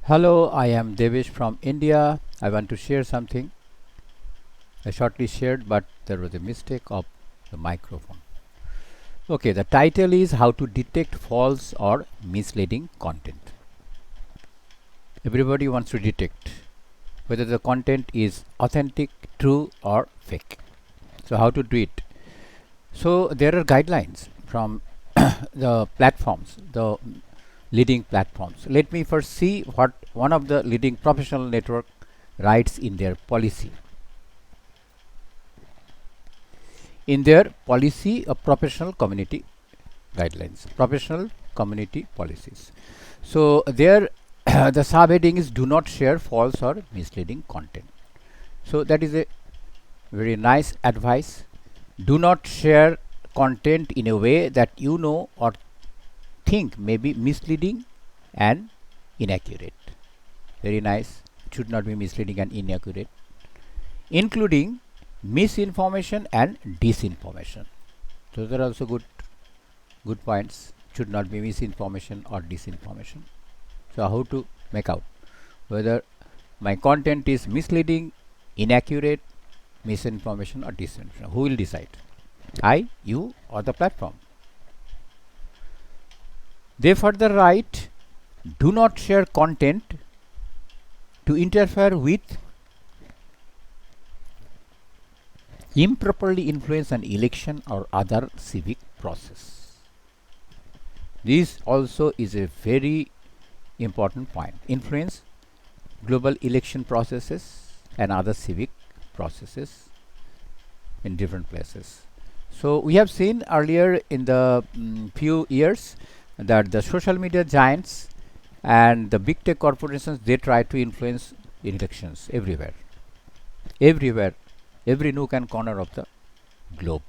Hello, I am Debesh from India. I want to share something. I shortly shared, but there was a mistake of the microphone. Okay, the title is How to Detect False or Misleading Content. Everybody wants to detect whether the content is authentic, true, or fake. So, how to do it? So, there are guidelines from the platforms, the leading platforms. Let me first see what one of the leading professional network writes in their policy. In their policy of professional community guidelines, professional community policies. So there the subheading is do not share false or misleading content. So that is a very nice advice. Do not share content in a way that you know or think may be misleading and inaccurate. Very nice. It should not be misleading and inaccurate, including misinformation and disinformation. Those are also good points. Should not be misinformation or disinformation. So how to make out whether my content is misleading, inaccurate, misinformation or disinformation? Who will decide? I, you, or the platform? They further write, do not share content to interfere with, improperly influence an election or other civic process. This also is a very important point. Influence global election processes and other civic processes in different places. So we have seen earlier in the few years that the social media giants and the big tech corporations, they try to influence elections everywhere, every nook and corner of the globe,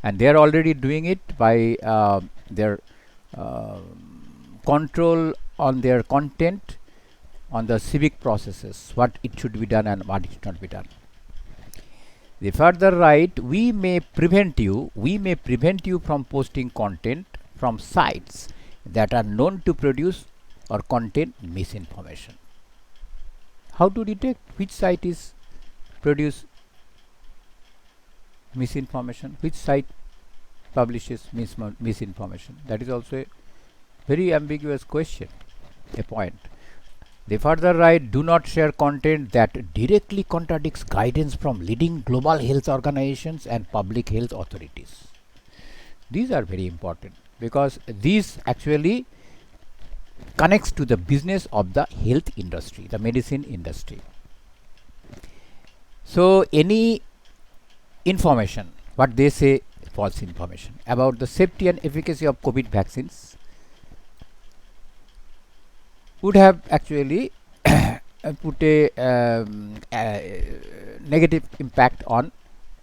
and they are already doing it by their control on their content, on the civic processes, what it should be done and what it should not be done. They further write, we may prevent you from posting content from sites that are known to produce or contain misinformation. How to detect which site is produce misinformation, which site publishes misinformation? That is also a very ambiguous question, a point. They further write, do not share content that directly contradicts guidance from leading global health organizations and public health authorities. These are very important because these actually connects to the business of the health industry, the medicine industry. So any information, what they say false information about the safety and efficacy of COVID vaccines would have actually put a negative impact on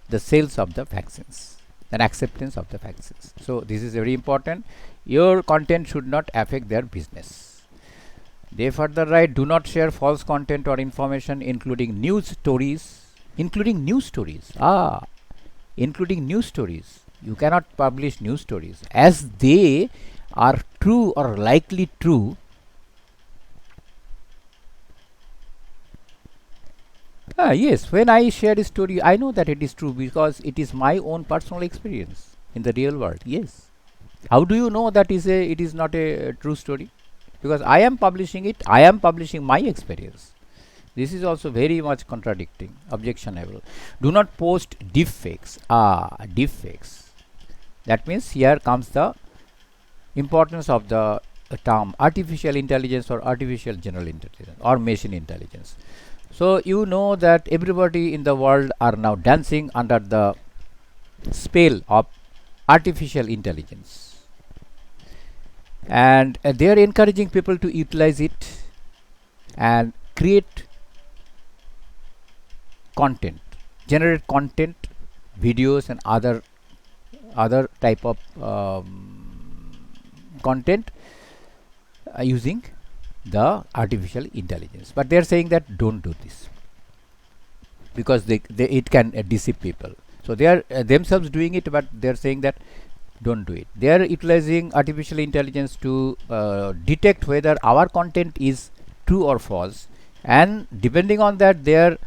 the sales of the vaccines and acceptance of the vaccines. So this is very important. Your content should not affect their business. They further write, do not share false content or information including news stories. Including news stories. Including news stories. You cannot publish news stories as they are true or likely true. Yes, when I share a story, I know that it is true because it is my own personal experience in the real world. Yes. How do you know that it is not a true story? Because I am publishing it, I am publishing my experience. This is also very much contradicting, objectionable. Do not post deepfakes. Deepfakes. That means here comes the importance of the term artificial intelligence or artificial general intelligence or machine intelligence. So you know that everybody in the world are now dancing under the spell of artificial intelligence, and they are encouraging people to utilize it and create content, generate content, videos and other type of content using the artificial intelligence. But they are saying that don't do this because it can deceive people. So they are themselves doing it, but they are saying that don't do it. They are utilizing artificial intelligence to detect whether our content is true or false, and depending on that they are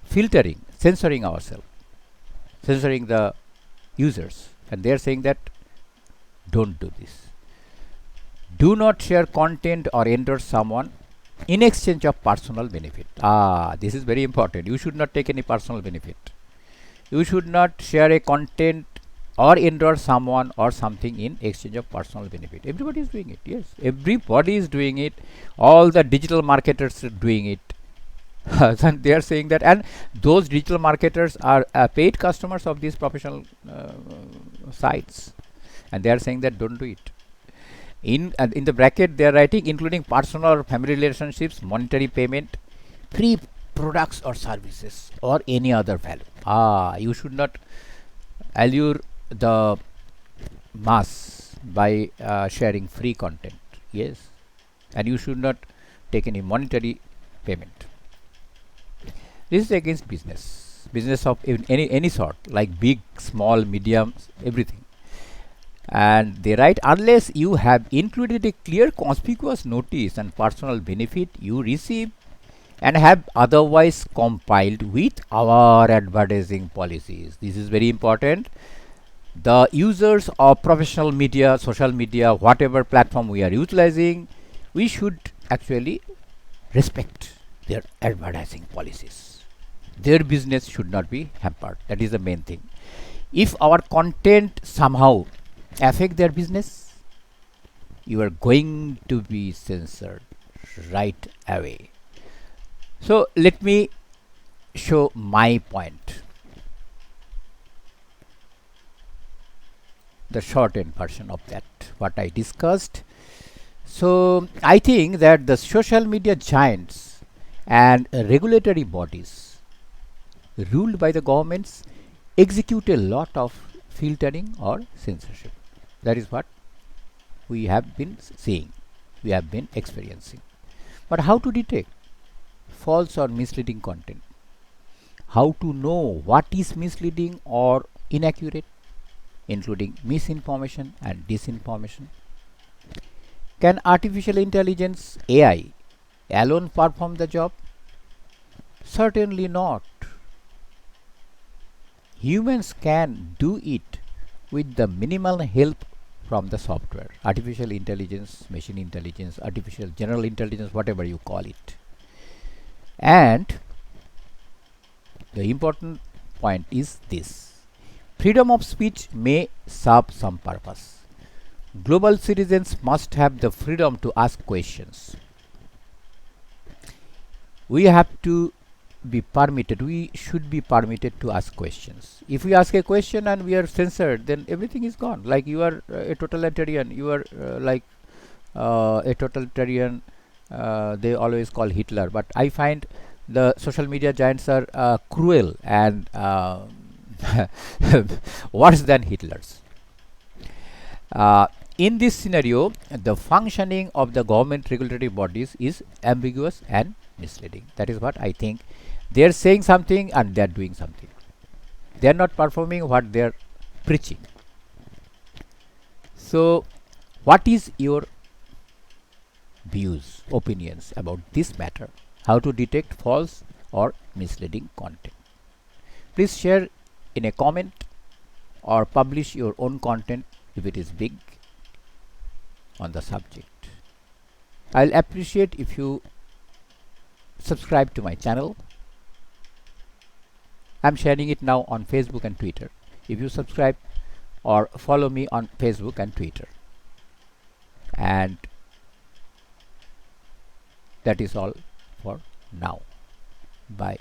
filtering, censoring ourselves, censoring the users, and they are saying that don't do this. Do not share content or endorse someone in exchange of personal benefit. This is very important. You should not take any personal benefit. You should not share a content or endorse someone or something in exchange of personal benefit. Everybody is doing it. Yes, everybody is doing it. All the digital marketers are doing it. And they are saying that, and those digital marketers are paid customers of these professional sites, and they are saying that don't do it. In the bracket they are writing including personal or family relationships, monetary payment, free products or services, or any other value. You should not allure the mass by sharing free content. Yes, and you should not take any monetary payment. This is against business of any sort, like big, small, medium, everything. And they write, unless you have included a clear conspicuous notice and personal benefit you receive and have otherwise compiled with our advertising policies. This is very important. The users of professional media, social media, whatever platform we are utilizing, we should actually respect their advertising policies. Their business should not be hampered. That is the main thing. If our content somehow affect their business, you are going to be censored right away. So let me show my point, the shortened version of that what I discussed. So I think that the social media giants and regulatory bodies ruled by the governments execute a lot of filtering or censorship. That is what we have been seeing, we have been experiencing. But how to detect false or misleading content? How to know what is misleading or inaccurate, including misinformation and disinformation? Can artificial intelligence, AI, alone perform the job? Certainly not. Humans can do it with the minimal help from the software. Artificial intelligence, machine intelligence, artificial general intelligence, whatever you call it. And the important point is this: freedom of speech may serve some purpose. Global citizens must have the freedom to ask questions. We have to be permitted, we should be permitted to ask questions. If we ask a question and we are censored, then everything is gone. Like you are a totalitarian, you are like a totalitarian, they always call Hitler, but I find the social media giants are cruel and worse than Hitler's. In this scenario, the functioning of the government regulatory bodies is ambiguous and misleading. That is what I think. They are saying something and they are doing something. They are not performing what they are preaching. So, what is your views, opinions about this matter? How to detect false or misleading content? Please share in a comment or publish your own content if it is big on the subject. I'll appreciate if you subscribe to my channel. I'm sharing it now on Facebook and Twitter. If you subscribe or follow me on Facebook and Twitter. And that is all for now. Bye.